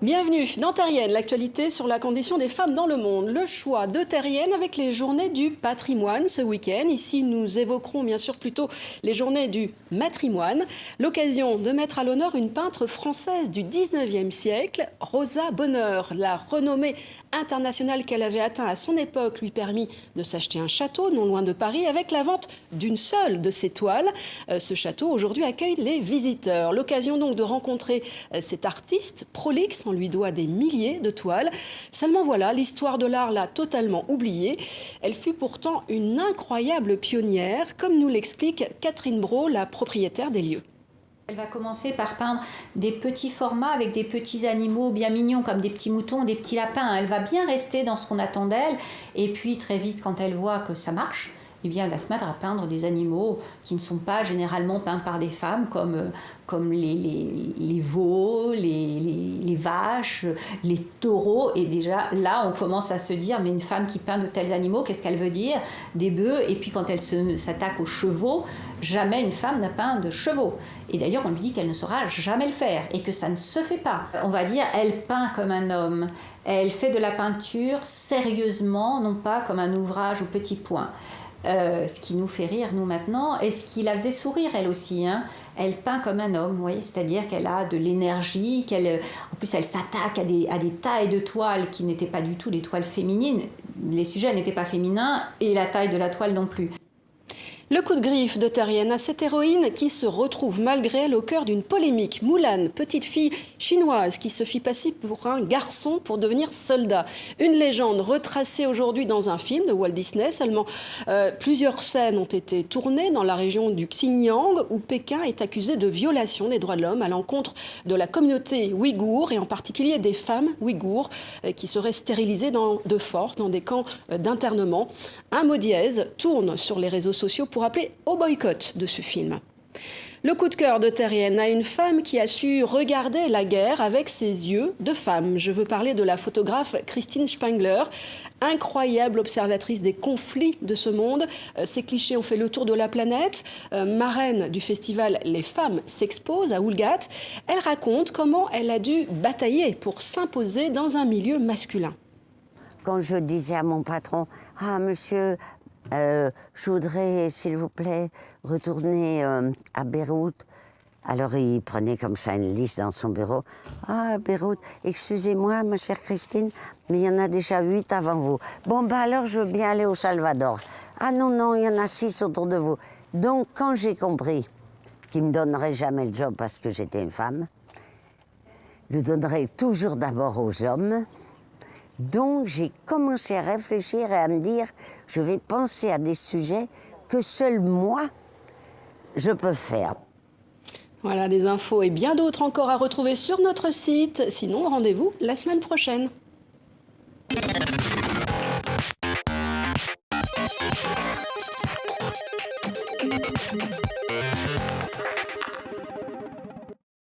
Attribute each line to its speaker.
Speaker 1: Bienvenue dans Terrienne, l'actualité sur la condition des femmes dans le monde. Le choix de Terrienne avec les journées du patrimoine ce week-end. Ici, nous évoquerons bien sûr plutôt les journées du matrimoine. L'occasion de mettre à l'honneur une peintre française du 19e siècle, Rosa Bonheur. La renommée internationale qu'elle avait atteint à son époque lui permit de s'acheter un château non loin de Paris avec la vente d'une seule de ses toiles. Ce château aujourd'hui accueille les visiteurs. L'occasion donc de rencontrer cet artiste prolixe. On lui doit des milliers de toiles. Seulement voilà, l'histoire de l'art l'a totalement oubliée. Elle fut pourtant une incroyable pionnière, comme nous l'explique Catherine Brault, la propriétaire des lieux.
Speaker 2: Elle va commencer par peindre des petits formats avec des petits animaux bien mignons comme des petits moutons, des petits lapins. Elle va bien rester dans ce qu'on attend d'elle. Et puis très vite, quand elle voit que ça marche, eh bien, elle va se mettre à peindre des animaux qui ne sont pas généralement peints par des femmes, comme les veaux, les vaches, les taureaux. Et déjà, là, on commence à se dire, mais une femme qui peint de tels animaux, qu'est-ce qu'elle veut dire? Des bœufs. Et puis, quand elle s'attaque aux chevaux, jamais une femme n'a peint de chevaux. Et d'ailleurs, on lui dit qu'elle ne saura jamais le faire et que ça ne se fait pas. On va dire, elle peint comme un homme. Elle fait de la peinture sérieusement, non pas comme un ouvrage au petit point. Ce qui nous fait rire, nous, maintenant, et ce qui la faisait sourire, elle aussi. Hein. Elle peint comme un homme, oui, c'est-à-dire qu'elle a de l'énergie, en plus, elle s'attaque à des tailles de toiles qui n'étaient pas du tout des toiles féminines. Les sujets n'étaient pas féminins et la taille de la toile non plus.
Speaker 1: Le coup de griffe de Terrienne à cette héroïne qui se retrouve malgré elle au cœur d'une polémique. Mulan, petite fille chinoise qui se fit passer pour un garçon pour devenir soldat. Une légende retracée aujourd'hui dans un film de Walt Disney. Seulement, plusieurs scènes ont été tournées dans la région du Xinjiang où Pékin est accusé de violation des droits de l'homme à l'encontre de la communauté ouïghour et en particulier des femmes ouïghours qui seraient stérilisées de force dans des camps d'internement. Un mot dièse tourne sur les réseaux sociaux pour appeler au boycott de ce film. Le coup de cœur de Terrienne à une femme qui a su regarder la guerre avec ses yeux de femme. Je veux parler de la photographe Christine Spengler, incroyable observatrice des conflits de ce monde. Ces clichés ont fait le tour de la planète. Marraine du festival Les Femmes s'exposent à Oulgat. Elle raconte comment elle a dû batailler pour s'imposer dans un milieu masculin.
Speaker 3: Quand je disais à mon patron, « Ah, monsieur, je voudrais, s'il vous plaît, retourner à Beyrouth. » Alors, il prenait comme ça une liste dans son bureau. « Ah, Beyrouth, excusez-moi, ma chère Christine, mais il y en a déjà 8 avant vous. Bon, bah alors, je veux bien aller au Salvador. Ah non, non, il y en a 6 autour de vous. » Donc, quand j'ai compris qu'il ne me donnerait jamais le job parce que j'étais une femme, le donnerait toujours d'abord aux hommes. Donc, j'ai commencé à réfléchir et à me dire, je vais penser à des sujets que seul moi, je peux faire.
Speaker 1: Voilà, des infos et bien d'autres encore à retrouver sur notre site. Sinon, rendez-vous la semaine prochaine.